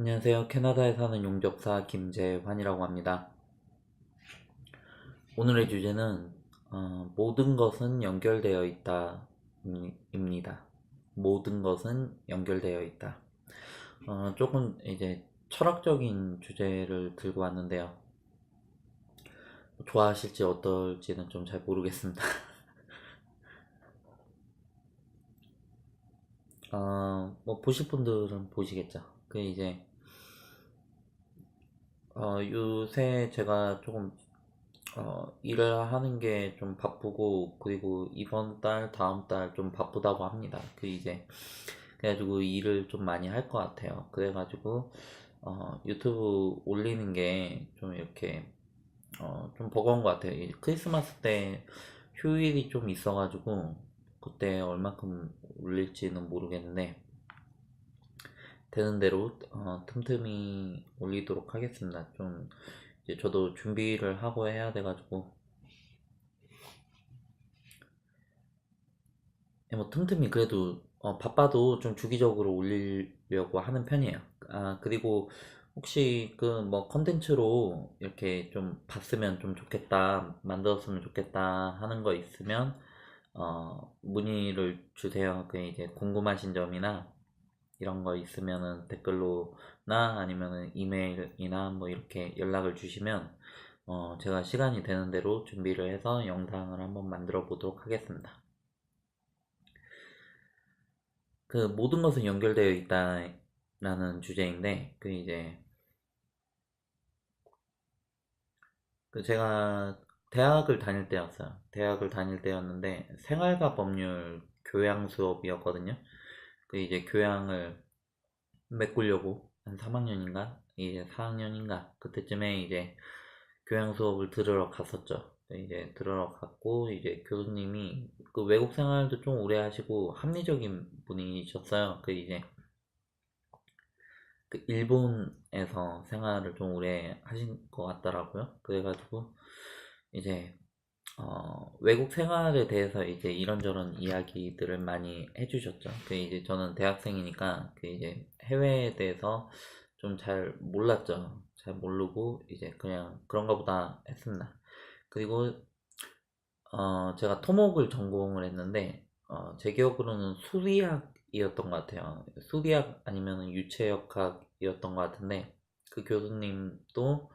안녕하세요. 캐나다에 사는 용접사 김재환이라고 합니다. 오늘의 주제는 모든 것은 연결되어 있다 입니다. 모든 것은 연결되어 있다. 조금 이제 철학적인 주제를 들고 왔는데요. 좋아하실지 어떨지는 좀 잘 모르겠습니다. 뭐 보실 분들은 보시겠죠. 그 이제 요새 제가 조금 일을 하는 게 좀 바쁘고, 그리고 이번 달, 다음 달 좀 바쁘다고 합니다. 그래가지고 일을 좀 많이 할 것 같아요. 그래가지고, 유튜브 올리는 게 좀 이렇게, 좀 버거운 것 같아요. 이 크리스마스 때 휴일이 좀 있어가지고, 그때 얼마큼 올릴지는 모르겠는데, 되는 대로, 틈틈이 올리도록 하겠습니다. 좀, 이제 저도 준비를 하고 해야 돼가지고, 뭐 틈틈이 그래도 바빠도 좀 주기적으로 올리려고 하는 편이에요. 그리고 혹시 그 뭐 컨텐츠로 이렇게 좀 봤으면 좀 좋겠다, 만들었으면 좋겠다 하는 거 있으면 문의를 주세요. 그 이제 궁금하신 점이나 이런 거 있으면은 댓글로나 아니면은 이메일이나 뭐 이렇게 연락을 주시면 제가 시간이 되는 대로 준비를 해서 영상을 한번 만들어 보도록 하겠습니다. 그 모든 것은 연결되어 있다라는 주제인데, 그 제가 대학을 다닐 때였어요. 대학을 다닐 때였는데 생활과 법률 교양 수업이었거든요. 그 이제 교양을 메꾸려고 한 3학년인가 이제 4학년인가 그때쯤에 이제 교양 수업을 들으러 갔었죠. 이제 들으러 갔고, 이제 교수님이 그 외국 생활도 좀 오래 하시고 합리적인 분이셨어요. 그 이제 그 일본에서 생활을 좀 오래 하신 것 같더라고요. 그래가지고 이제 외국 생활에 대해서 이제 이런저런 이야기들을 많이 해주셨죠. 그 이제 저는 대학생이니까 그 이제 해외에 대해서 좀 잘 몰랐죠. 잘 모르고 이제 그냥 그런가 보다 했습니다. 그리고 제가 토목을 전공을 했는데 제 기억으로는 수리학이었던 것 같아요. 수리학 아니면 유체역학이었던 것 같은데, 그 교수님도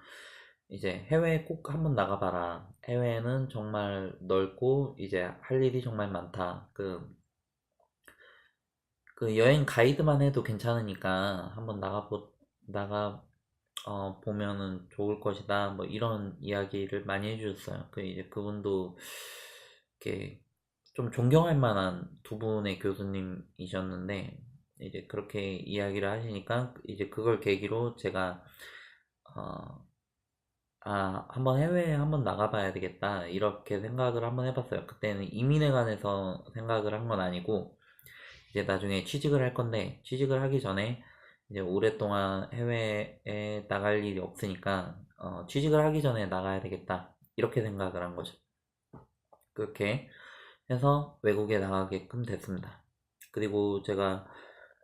이제 해외 꼭 한번 나가봐라. 해외는 정말 넓고 이제 할 일이 정말 많다. 그 여행 가이드만 해도 괜찮으니까 한번 나가 보면은 좋을 것이다. 뭐 이런 이야기를 많이 해주셨어요. 그 이제 그분도 이렇게 좀 존경할 만한 두 분의 교수님이셨는데, 이제 그렇게 이야기를 하시니까 이제 그걸 계기로 제가 어, 한번 해외에 한번 나가봐야 되겠다 이렇게 생각을 한번 해봤어요. 그때는 이민에 관해서 생각을 한 건 아니고, 이제 나중에 취직을 할 건데, 취직을 하기 전에 이제 오랫동안 해외에 나갈 일이 없으니까 취직을 하기 전에 나가야 되겠다 이렇게 생각을 한 거죠. 그렇게 해서 외국에 나가게끔 됐습니다. 그리고 제가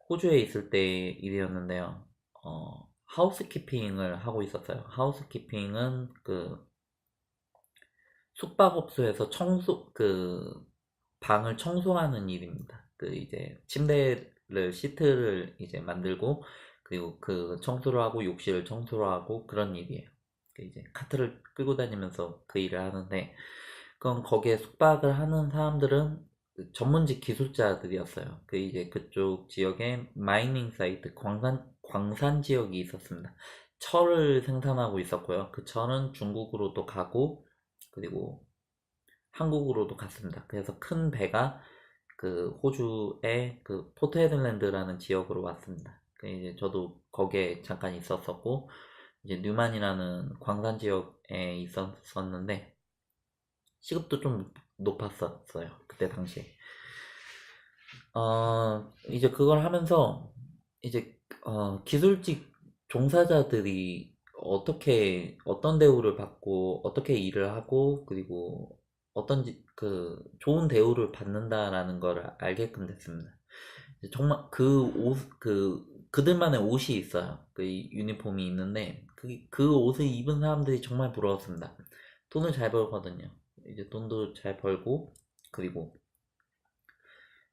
호주에 있을 때 일이었는데요. 하우스키핑을 하고 있었어요. 하우스키핑은 그 숙박업소에서 방을 청소하는 일입니다. 그 이제 시트를 이제 만들고, 그리고 그 청소를 하고 욕실을 청소를 하고 그런 일이에요. 그 이제 카트를 끌고 다니면서 그 일을 하는데, 그럼 거기에 숙박을 하는 사람들은 그 전문직 기술자들이었어요. 그 이제 그쪽 지역에 마이닝 사이트, 광산 지역이 있었습니다. 철을 생산하고 있었고요. 그 철은 중국으로도 가고, 그리고 한국으로도 갔습니다. 그래서 큰 배가 그 호주의 그 포트 헤들랜드라는 지역으로 왔습니다. 그 이제 저도 거기에 잠깐 있었었고, 이제 뉴만이라는 광산 지역에 있었었는데 시급도 좀 높았었어요. 그때 당시에. 이제 그걸 하면서 이제 기술직 종사자들이 어떤 대우를 받고 어떻게 일을 하고, 그리고 그 좋은 대우를 받는다라는 걸 알게끔 됐습니다. 정말 그 그들만의 옷이 있어요. 그 유니폼이 있는데 그 옷을 입은 사람들이 정말 부러웠습니다. 돈을 잘 벌거든요. 이제 돈도 잘 벌고 그리고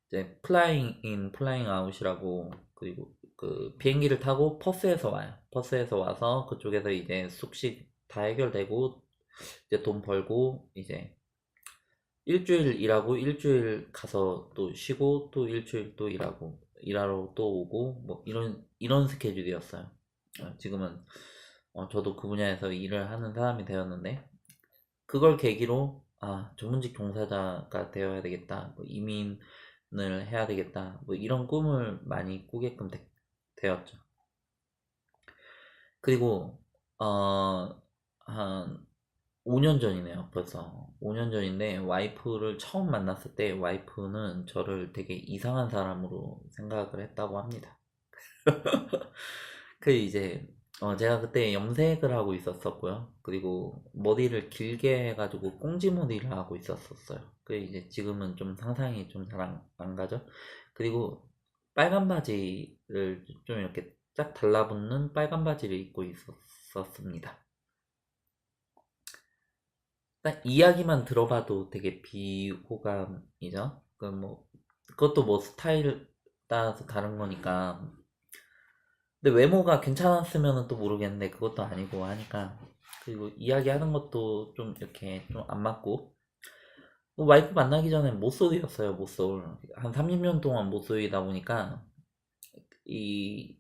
이제 플라잉 인 플라잉 아웃이라고 그리고 그 비행기를 타고 퍼스에서 와요. 퍼스에서 와서 그쪽에서 이제 숙식 다 해결되고 이제 돈 벌고 이제 일주일 일하고 일주일 가서 또 쉬고 또 일주일 또 일하고 일하러 또 오고 뭐 이런 스케줄이었어요. 지금은 저도 그 분야에서 일을 하는 사람이 되었는데 그걸 계기로 전문직 종사자가 되어야 되겠다, 뭐 이민을 해야 되겠다, 뭐 이런 꿈을 많이 꾸게끔 되었죠. 그리고 한 5년 전이네요. 벌써 5년 전인데 와이프를 처음 만났을 때 와이프는 저를 되게 이상한 사람으로 생각을 했다고 합니다. 그 이제 제가 그때 염색을 하고 있었었고요. 그리고 머리를 길게 해가지고 꽁지 머리를 하고 있었었어요. 그 이제 지금은 좀 상상이 좀 잘 안 가죠. 그리고 빨간 바지를 좀 이렇게 쫙 달라붙는 빨간 바지를 입고 있었습니다. 딱 이야기만 들어봐도 되게 비호감이죠. 그 뭐 그것도 뭐 스타일 따라서 다른 거니까. 근데 외모가 괜찮았으면 또 모르겠는데 그것도 아니고 하니까 그리고 이야기하는 것도 좀 이렇게 좀 안 맞고 와이프 만나기 전에 모쏠이었어요. 모쏠 한 30년 동안 모쏠이다 보니까 이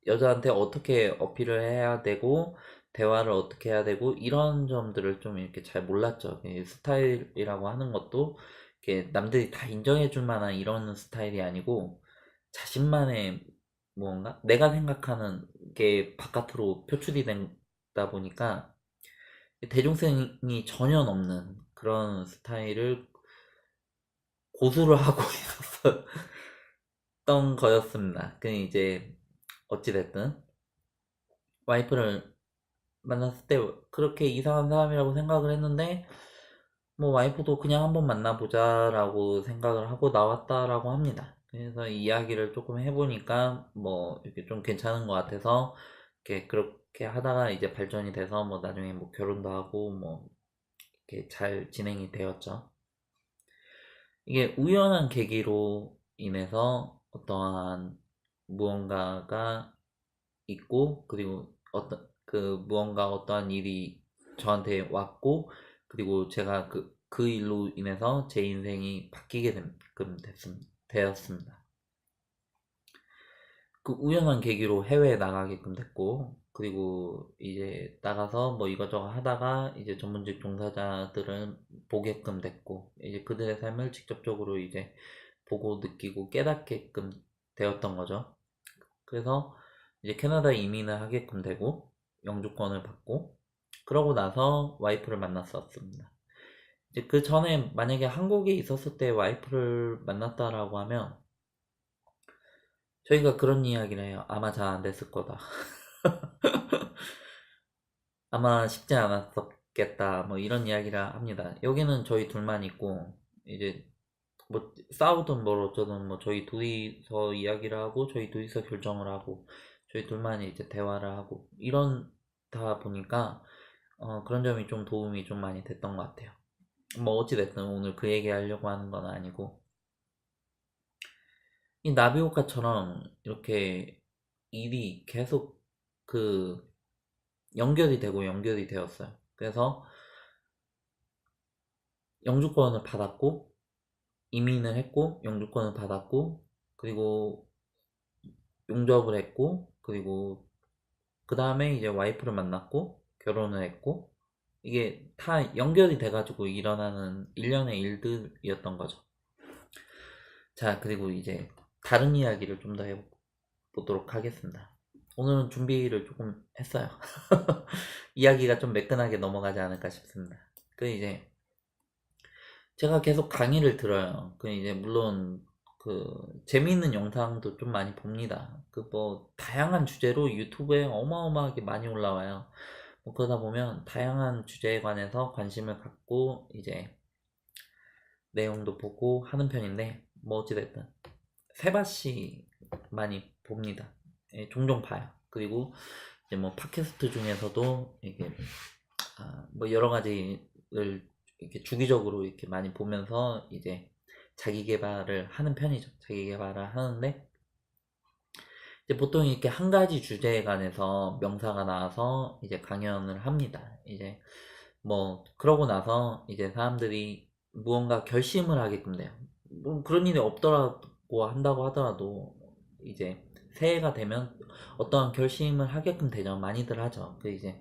여자한테 어떻게 어필을 해야 되고 대화를 어떻게 해야 되고 이런 점들을 좀 이렇게 잘 몰랐죠. 이 스타일이라고 하는 것도 이렇게 남들이 다 인정해 줄 만한 이런 스타일이 아니고 자신만의 무언가 내가 생각하는 게 바깥으로 표출이 된다 보니까 대중성이 전혀 없는 그런 스타일을 고수를 하고 있었던 거였습니다. 그 이제 어찌됐든 와이프를 만났을 때 그렇게 이상한 사람이라고 생각을 했는데 뭐 와이프도 그냥 한번 만나보자라고 생각을 하고 나왔다라고 합니다. 그래서 이야기를 조금 해보니까 뭐 이렇게 좀 괜찮은 것 같아서 이렇게 그렇게 하다가 이제 발전이 돼서 뭐 나중에 뭐 결혼도 하고 뭐 이렇게 잘 진행이 되었죠. 이게 우연한 계기로 인해서 어떠한 무언가가 있고 그리고 무언가 어떠한 일이 저한테 왔고 그리고 제가 그 일로 인해서 제 인생이 바뀌게 되었습니다. 그 우연한 계기로 해외에 나가게끔 됐고 그리고 이제 나가서 뭐 이것저것 하다가 이제 전문직 종사자들을 보게끔 됐고 이제 그들의 삶을 직접적으로 이제 보고 느끼고 깨닫게끔 되었던 거죠. 그래서 이제 캐나다 이민을 하게끔 되고 영주권을 받고 그러고 나서 와이프를 만났었습니다. 이제 그 전에 만약에 한국에 있었을 때 와이프를 만났다라고 하면 저희가 그런 이야기를 해요. 아마 잘 안 됐을 거다. 아마 쉽지 않았었겠다. 뭐 이런 이야기를 합니다. 여기는 저희 둘만 있고 이제 뭐 싸우든 뭘 어쩌든 뭐 저희 둘이서 이야기를 하고 저희 둘이서 결정을 하고 저희 둘만이 이제 대화를 하고 이런다 보니까 그런 점이 좀 도움이 좀 많이 됐던 것 같아요. 뭐 어찌됐든 오늘 그 얘기 하려고 하는 건 아니고 이 나비효과처럼 이렇게 일이 계속 그 연결이 되고 연결이 되었어요. 그래서 영주권을 받았고 이민을 했고 영주권을 받았고 그리고 용접을 했고 그리고 그 다음에 이제 와이프를 만났고 결혼을 했고 이게 다 연결이 돼가지고 일어나는 일련의 일들이었던 거죠. 자, 그리고 이제 다른 이야기를 좀 더 해보도록 하겠습니다. 오늘은 준비를 조금 했어요. 이야기가 좀 매끈하게 넘어가지 않을까 싶습니다. 그 이제 제가 계속 강의를 들어요. 그 이제 물론 그 재미있는 영상도 좀 많이 봅니다. 그 뭐 다양한 주제로 유튜브에 어마어마하게 많이 올라와요. 뭐 그러다 보면 다양한 주제에 관해서 관심을 갖고 이제 내용도 보고 하는 편인데 뭐 어찌됐든 세바씨 많이 봅니다. 종종 봐요. 그리고 이제 뭐 팟캐스트 중에서도 이게 뭐 여러 가지를 이렇게 주기적으로 이렇게 많이 보면서 이제 자기 개발을 하는 편이죠. 자기 개발을 하는데 이제 보통 이렇게 한 가지 주제에 관해서 명사가 나와서 이제 강연을 합니다. 이제 뭐 그러고 나서 이제 사람들이 무언가 결심을 하게끔 돼요. 뭐 그런 일이 없더라고 한다고 하더라도 이제 새해가 되면 어떠한 결심을 하게끔 되죠. 많이들 하죠. 그 이제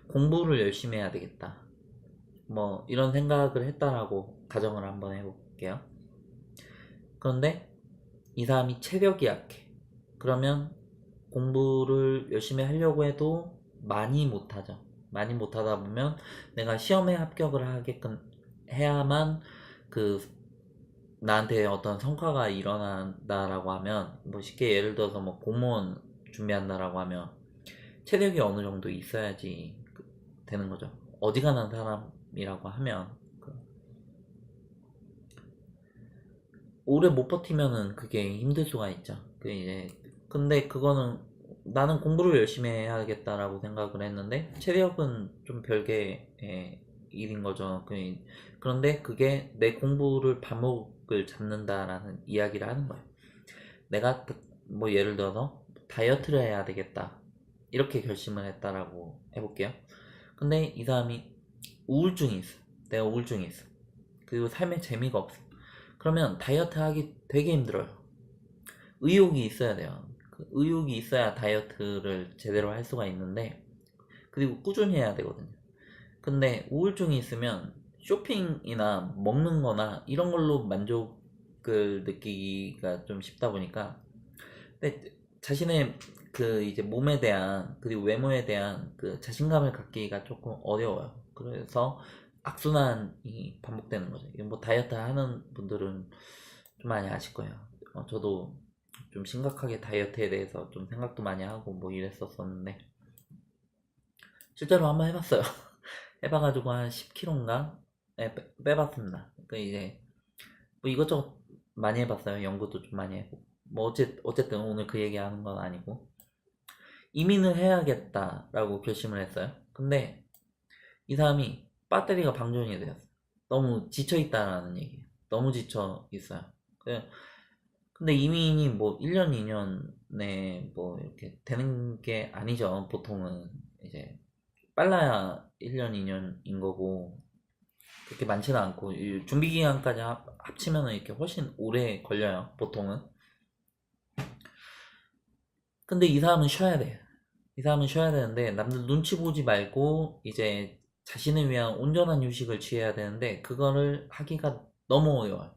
공부를 열심히 해야 되겠다. 뭐 이런 생각을 했다라고 가정을 한번 해볼게요. 그런데 이 사람이 체력이 약해. 그러면 공부를 열심히 하려고 해도 많이 못하죠. 많이 못하다 보면 내가 시험에 합격을 하게끔 해야만 그 나한테 어떤 성과가 일어난다라고 하면 뭐 쉽게 예를 들어서 뭐 공무원 준비한다라고 하면 체력이 어느 정도 있어야지 되는 거죠. 어지간한 사람이라고 하면 오래 못 버티면은 그게 힘들 수가 있죠. 그 이제 근데 그거는 나는 공부를 열심히 해야겠다라고 생각을 했는데 체력은 좀 별개의 일인 거죠. 그런데 그게 내 공부를 발목을 잡는다라는 이야기를 하는 거예요. 내가 뭐 예를 들어서 다이어트를 해야 되겠다 이렇게 결심을 했다라고 해볼게요. 근데 이 사람이 우울증이 있어. 내가 우울증이 있어. 그리고 삶에 재미가 없어. 그러면 다이어트 하기 되게 힘들어요. 의욕이 있어야 돼요. 그 의욕이 있어야 다이어트를 제대로 할 수가 있는데, 그리고 꾸준히 해야 되거든요. 근데 우울증이 있으면 쇼핑이나 먹는 거나 이런 걸로 만족을 느끼기가 좀 쉽다 보니까, 근데 자신의 그 이제 몸에 대한, 그리고 외모에 대한 그 자신감을 갖기가 조금 어려워요. 그래서 악순환이 반복되는 거죠. 이거 뭐 다이어트 하는 분들은 좀 많이 아실 거예요. 저도 좀 심각하게 다이어트에 대해서 좀 생각도 많이 하고 뭐 이랬었었는데 실제로 한번 해봤어요. 해봐가지고 한 10kg인가 빼봤습니다. 그 이제 뭐 이것저것 많이 해봤어요. 연구도 좀 많이 해보고 뭐 어쨌든 오늘 그 얘기하는 건 아니고 이민을 해야겠다라고 결심을 했어요. 근데 이 사람이 배터리가 방전이 되었어요. 너무 지쳐있다라는 얘기예요. 너무 지쳐 있어요. 근데 이민이 뭐 1년, 2년에 뭐 이렇게 되는 게 아니죠. 보통은 이제 빨라야 1년, 2년인 거고 그렇게 많지는 않고 이 준비 기간까지 합치면은 이렇게 훨씬 오래 걸려요. 보통은. 근데 이 사람은 쉬어야 돼. 이 사람은 쉬어야 되는데 남들 눈치 보지 말고 이제 자신을 위한 온전한 휴식을 취해야 되는데 그거를 하기가 너무 어려워요.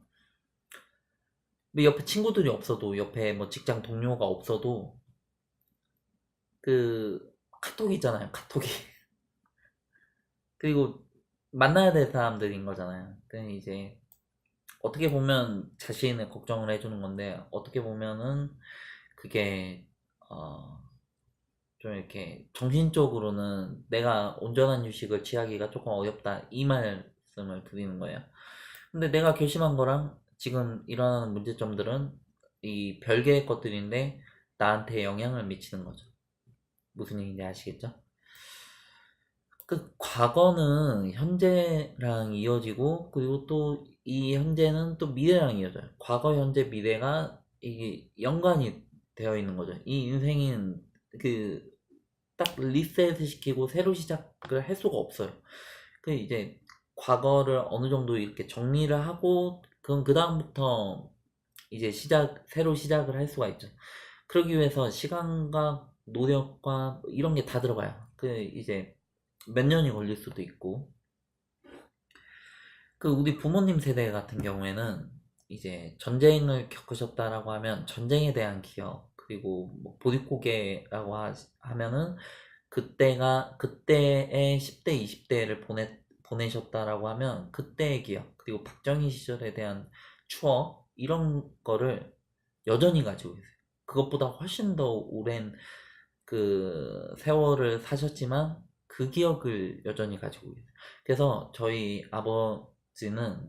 뭐 옆에 친구들이 없어도 옆에 뭐 직장 동료가 없어도 그 카톡이 있잖아요. 카톡이. 그리고 만나야 될 사람들인 거잖아요. 그 이제 어떻게 보면 자신을 걱정을 해주는 건데 어떻게 보면은 그게 좀 이렇게 정신적으로는 내가 온전한 휴식을 취하기가 조금 어렵다 이 말씀을 드리는 거예요. 근데 내가 결심한 거랑 지금 일어나는 문제점들은 이 별개의 것들인데 나한테 영향을 미치는 거죠. 무슨 얘기인지 아시겠죠? 그 과거는 현재랑 이어지고 그리고 또 이 현재는 또 미래랑 이어져요. 과거, 현재, 미래가 이게 연관이 되어 있는 거죠. 이 인생은 그 딱 리셋을 시키고 새로 시작을 할 수가 없어요. 그 이제 과거를 어느 정도 이렇게 정리를 하고 그럼 그 다음부터 이제 새로 시작을 할 수가 있죠. 그러기 위해서 시간과 노력과 이런 게 다 들어가요. 그 이제 몇 년이 걸릴 수도 있고 그 우리 부모님 세대 같은 경우에는 이제 전쟁을 겪으셨다라고 하면 전쟁에 대한 기억 그리고 뭐 보릿고개라고 하면은 그때의 10대 20대를 보내셨다라고 하면 그때의 기억 그리고 박정희 시절에 대한 추억 이런 거를 여전히 가지고 계세요. 그것보다 훨씬 더 오랜 그 세월을 사셨지만 그 기억을 여전히 가지고 계세요. 그래서 저희 아버지는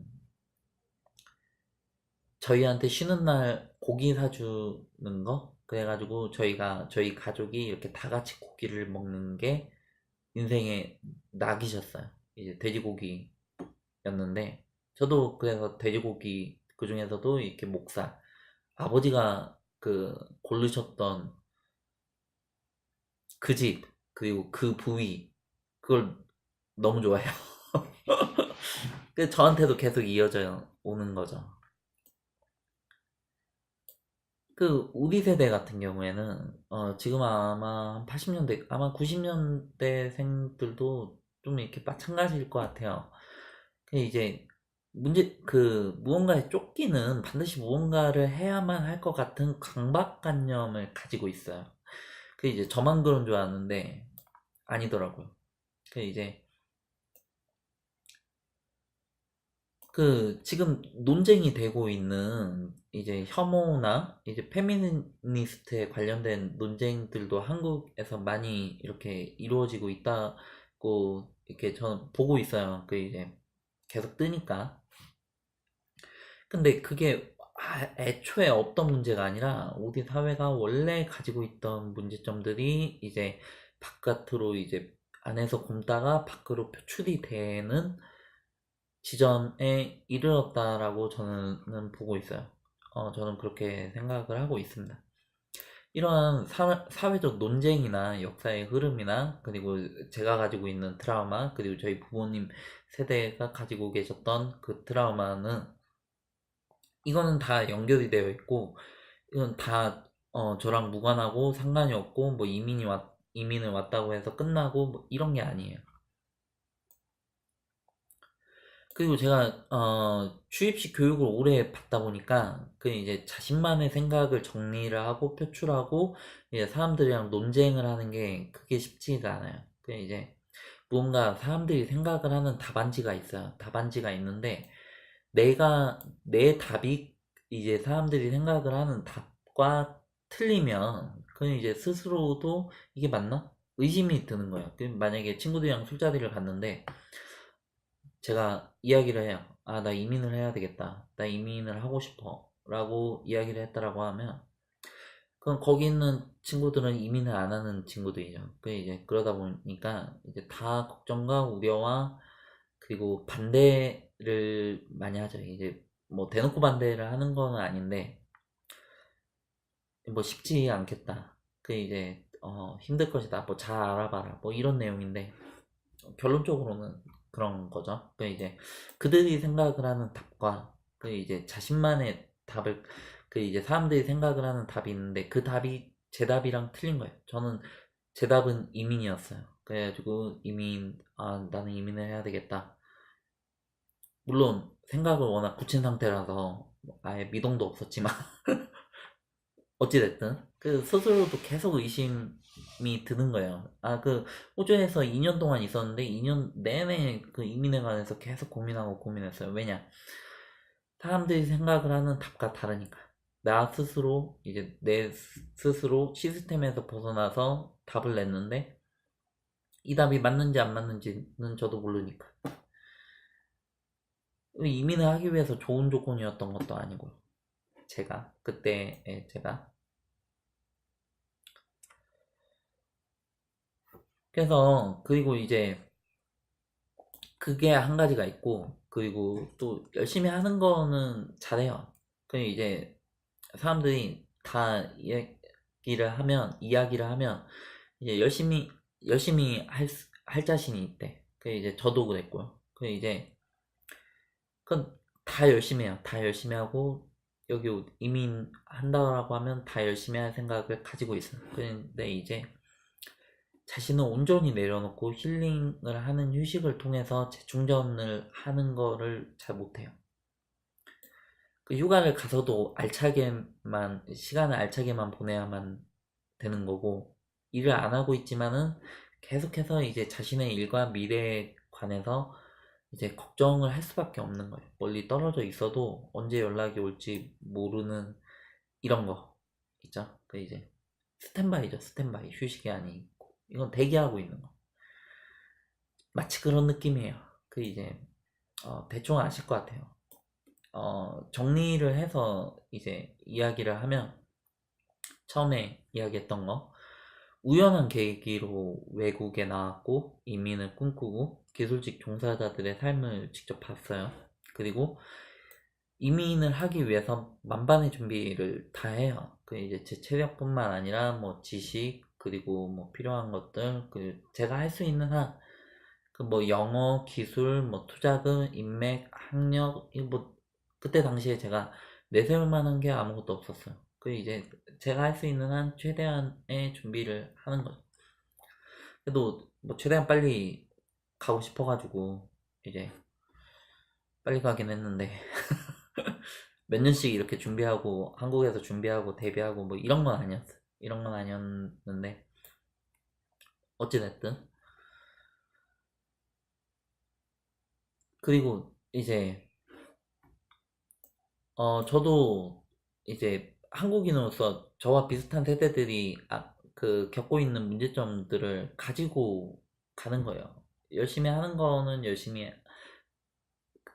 저희한테 쉬는 날 고기 사주는 거, 그래가지고 저희 가족이 이렇게 다 같이 고기를 먹는 게 인생의 낙이셨어요. 이제 돼지고기였는데 저도 그래서 돼지고기 그 중에서도 이렇게 목살 아버지가 그 고르셨던 그 집 그리고 그 부위 그걸 너무 좋아해요. 그 저한테도 계속 이어져 오는 거죠. 그 우리 세대 같은 경우에는 지금 아마 한 80년대 아마 90년대생들도 좀 이렇게 마찬가지일 것 같아요. 그 이제 문제 그 무언가에 쫓기는 반드시 무언가를 해야만 할 것 같은 강박관념을 가지고 있어요. 그 이제 저만 그런 줄 아는데 아니더라고요. 그 이제 그 지금 논쟁이 되고 있는 이제 혐오나 이제 페미니스트에 관련된 논쟁들도 한국에서 많이 이렇게 이루어지고 있다고 이렇게 저는 보고 있어요. 그 이제 계속 뜨니까. 근데 그게 애초에 없던 문제가 아니라 우리 사회가 원래 가지고 있던 문제점들이 이제 바깥으로 이제 안에서 굼다가 밖으로 표출이 되는 지점에 이르렀다라고 저는 보고 있어요. 저는 그렇게 생각을 하고 있습니다. 이러한 사회적 논쟁이나 역사의 흐름이나 그리고 제가 가지고 있는 트라우마 그리고 저희 부모님 세대가 가지고 계셨던 그 트라우마는 이거는 다 연결이 되어 있고 이건 다 저랑 무관하고 상관이 없고 뭐 이민을 왔다고 해서 끝나고 뭐 이런 게 아니에요. 그리고 제가 취입식 교육을 오래 받다 보니까 그 이제 자신만의 생각을 정리를 하고 표출하고 이제 사람들이랑 논쟁을 하는 게 그게 쉽지가 않아요. 그 이제 무언가 사람들이 생각을 하는 답안지가 있어요. 답안지가 있는데 내 답이 이제 사람들이 생각을 하는 답과 틀리면 그건 이제 스스로도 이게 맞나? 의심이 드는 거예요. 만약에 친구들이랑 술자리를 갔는데 제가 이야기를 해요. 아, 나 이민을 해야 되겠다. 나 이민을 하고 싶어. 라고 이야기를 했다라고 하면, 그럼 거기 있는 친구들은 이민을 안 하는 친구들이죠. 그 이제 그러다 보니까 이제 다 걱정과 우려와 그리고 반대를 많이 하죠. 이제 뭐 대놓고 반대를 하는 건 아닌데, 뭐 쉽지 않겠다. 그 이제 힘들 것이다. 뭐 잘 알아봐라. 뭐 이런 내용인데, 결론적으로는 그런 거죠. 그 이제 그들이 생각을 하는 답과 그 이제 자신만의 답을 그 이제 사람들이 생각을 하는 답이 있는데 그 답이 제 답이랑 틀린 거예요. 저는 제 답은 이민이었어요. 그래가지고 나는 이민을 해야 되겠다. 물론 생각을 워낙 굳힌 상태라서 아예 미동도 없었지만 어찌됐든 그 스스로도 계속 의심이 드는 거예요. 그 호주에서 2년 동안 있었는데 2년 내내 그 이민에 관해서 계속 고민하고 고민했어요. 왜냐? 사람들이 생각을 하는 답과 다르니까. 나 스스로 이제 내 스스로 시스템에서 벗어나서 답을 냈는데 이 답이 맞는지 안 맞는지는 저도 모르니까. 이민을 하기 위해서 좋은 조건이었던 것도 아니고요. 제가 그래서 그리고 이제 그게 한 가지가 있고, 그리고 또 열심히 하는 거는 잘해요. 그 이제 사람들이 다 이야기를 하면, 이제 열심히 할 자신이 있대. 그 이제 저도 그랬고요. 그 이제, 그건 다 열심히 해요. 다 열심히 하고, 여기 이민한다고 하면 다 열심히 할 생각을 가지고 있어요. 근데 이제, 자신을 온전히 내려놓고 힐링을 하는 휴식을 통해서 재충전을 하는 거를 잘 못해요. 그 휴가를 가서도 시간을 알차게만 보내야만 되는 거고, 일을 안 하고 있지만은 계속해서 이제 자신의 일과 미래에 관해서 이제 걱정을 할 수밖에 없는 거예요. 멀리 떨어져 있어도 언제 연락이 올지 모르는 이런 거 있죠. 그 이제 스탠바이죠. 스탠바이. 휴식이 아니고. 이건 대기하고 있는 거. 마치 그런 느낌이에요. 그 이제 대충 아실 것 같아요. 정리를 해서 이제 이야기를 하면 처음에 이야기했던 거 우연한 계기로 외국에 나왔고 이민을 꿈꾸고 기술직 종사자들의 삶을 직접 봤어요. 그리고 이민을 하기 위해서 만반의 준비를 다 해요. 그 이제 제 체력뿐만 아니라 뭐 지식 그리고 뭐 필요한 것들 그 제가 할 수 있는 한 그 뭐 영어, 기술, 뭐 투자금, 인맥, 학력 이거 뭐 그때 당시에 제가 내세울 만한 게 아무것도 없었어요. 그 이제 제가 할 수 있는 한 최대한의 준비를 하는 거죠. 그래도 뭐 최대한 빨리 가고 싶어가지고 이제 빨리 가긴 했는데 몇 년씩 이렇게 준비하고 한국에서 준비하고 데뷔하고 뭐 이런 건 아니었어요. 이런 건 아니었는데 어찌됐든 그리고 이제 저도 이제 한국인으로서 저와 비슷한 세대들이 그 겪고 있는 문제점들을 가지고 가는 거예요. 열심히 하는 거는 열심히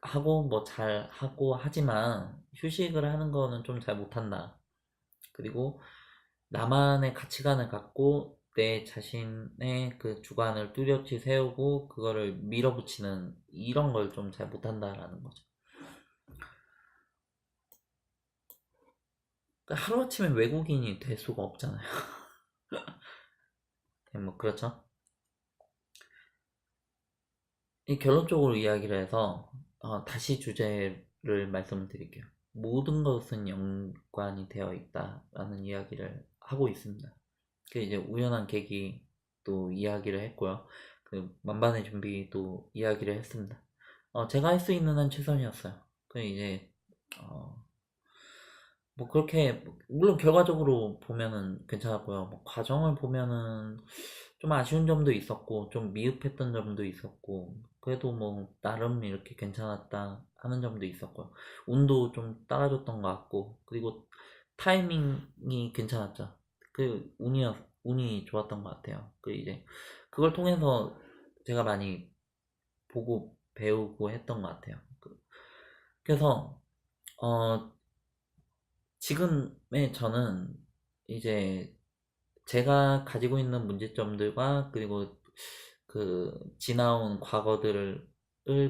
하고 뭐 잘 하고 하지만 휴식을 하는 거는 좀 잘 못한다. 그리고 나만의 가치관을 갖고 내 자신의 그 주관을 뚜렷이 세우고 그거를 밀어붙이는 이런 걸 좀 잘 못한다라는 거죠. 그러니까 하루아침에 외국인이 될 수가 없잖아요. 네, 뭐 그렇죠. 이 결론적으로 이야기를 해서 다시 주제를 말씀을 드릴게요. 모든 것은 연관이 되어 있다라는 이야기를 하고 있습니다. 그 이제 우연한 계기 또 이야기를 했고요. 그 만반의 준비도 이야기를 했습니다. 제가 할 수 있는 한 최선이었어요. 그 이제 어, 뭐 그렇게 물론 결과적으로 보면은 괜찮았고요. 뭐 과정을 보면은 좀 아쉬운 점도 있었고 좀 미흡했던 점도 있었고 그래도 뭐 나름 이렇게 괜찮았다 하는 점도 있었고요. 운도 좀 따라줬던 것 같고 그리고 타이밍이 괜찮았죠. 그 운이 좋았던 것 같아요. 그 이제 그걸 통해서 제가 많이 보고 배우고 했던 것 같아요. 그래서 어 지금의 저는 이제 제가 가지고 있는 문제점들과 그리고 그 지나온 과거들을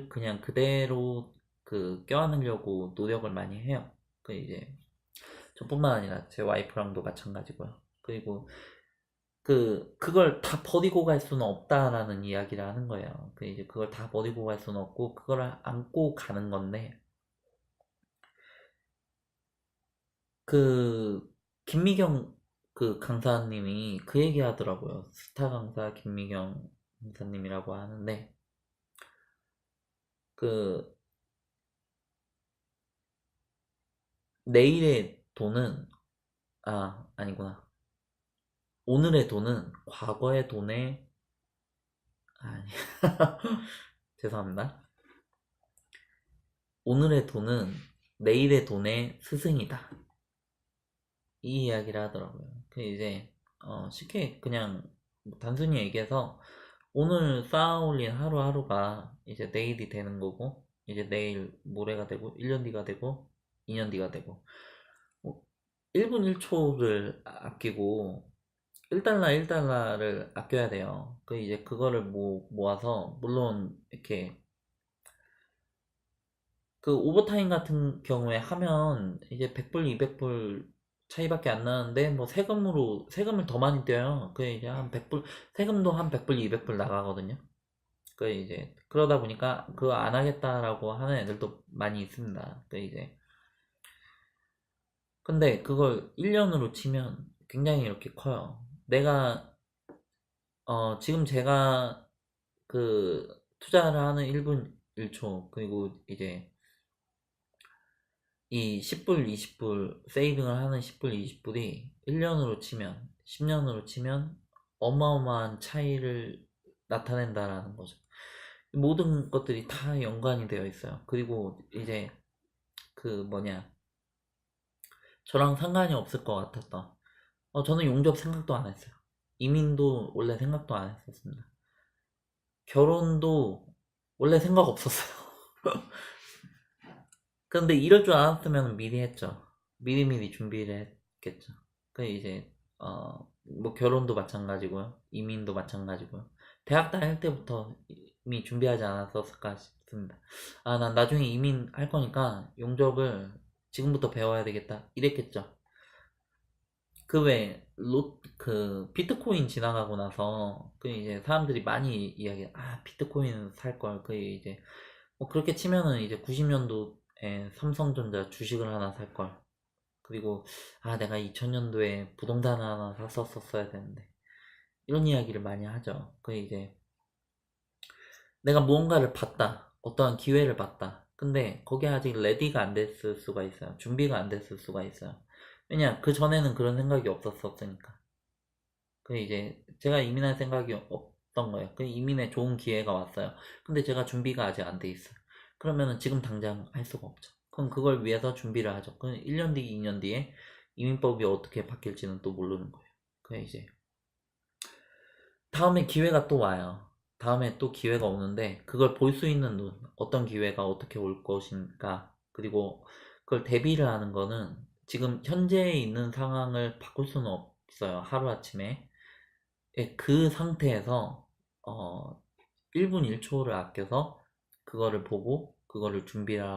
그냥 그대로 그 껴안으려고 노력을 많이 해요. 그 이제 저뿐만 아니라 제 와이프랑도 마찬가지고요. 그리고 그걸 다 버리고 갈 수는 없다라는 이야기를 하는 거예요. 그 이제 그걸 다 버리고 갈 수는 없고 그걸 안고 가는 건데 그 김미경 그 강사님이 그 얘기 하더라고요. 스타 강사 김미경 강사님이라고 하는데 그 내일의 돈은 아니구나. 오늘의 돈은 과거의 돈의 아니 죄송합니다. 오늘의 돈은 내일의 돈의 스승이다. 이 이야기를 하더라고요. 그 이제 쉽게 그냥 뭐 단순히 얘기해서 오늘 쌓아올린 하루하루가 이제 내일이 되는 거고 이제 내일 모레가 되고 1년 뒤가 되고 2년 뒤가 되고 뭐 1분 1초를 아끼고 1달러 1달러를 아껴야 돼요. 그 이제 그거를 모아서 물론 이렇게 그 오버타임 같은 경우에 하면 이제 100불 200불 차이밖에 안 나는데 뭐 세금을 더 많이 떼요. 그 이제 한 100불 세금도 한 100불 200불 나가거든요. 그 이제 그러다 보니까 그거 안 하겠다라고 하는 애들도 많이 있습니다. 그 이제 근데 그걸 1년으로 치면 굉장히 이렇게 커요. 내가 지금 제가 그 투자를 하는 1분 1초 그리고 이제 이 10불 20불 세이빙을 하는 10불 20불이 1년으로 치면 10년으로 치면 어마어마한 차이를 나타낸다라는 거죠. 모든 것들이 다 연관이 되어 있어요. 그리고 이제 그 뭐냐 저랑 상관이 없을 것 같았다. 저는 용접 생각도 안 했어요. 이민도 원래 생각도 안 했었습니다. 결혼도 원래 생각 없었어요. 근데 이럴 줄 알았으면 미리 했죠. 미리미리 준비를 했겠죠. 그 이제 뭐 결혼도 마찬가지고요. 이민도 마찬가지고요. 대학 다닐 때부터 이미 준비하지 않았었을까 싶습니다. 아, 난 나중에 이민 할 거니까 용접을 지금부터 배워야 되겠다. 이랬겠죠. 그 외, 비트코인 지나가고 나서, 그 이제 사람들이 많이 비트코인 살 걸. 그 이제, 뭐 그렇게 치면은 이제 90년도에 삼성전자 주식을 하나 살 걸. 그리고, 내가 2000년도에 부동산 하나 샀었어야 되는데. 이런 이야기를 많이 하죠. 그 이제, 내가 무언가를 봤다. 어떠한 기회를 봤다. 근데 거기에 아직 레디가 안 됐을 수가 있어요. 준비가 안 됐을 수가 있어요. 왜냐, 그 전에는 그런 생각이 없었으니까. 그 이제 제가 이민할 생각이 없던 거예요. 그 이민에 좋은 기회가 왔어요. 근데 제가 준비가 아직 안 돼 있어요. 그러면은 지금 당장 할 수가 없죠. 그럼 그걸 위해서 준비를 하죠. 그 1년 뒤, 2년 뒤에 이민법이 어떻게 바뀔지는 또 모르는 거예요. 그 이제 다음에 기회가 또 와요. 다음에 또 기회가 오는데 그걸 볼 수 있는 눈, 어떤 기회가 어떻게 올 것인가, 그리고 그걸 대비를 하는 거는 지금 현재에 있는 상황을 바꿀 수는 없어요. 하루아침에. 예, 그 상태에서 1분 1초를 아껴서 그거를 보고 그거를 준비를 하고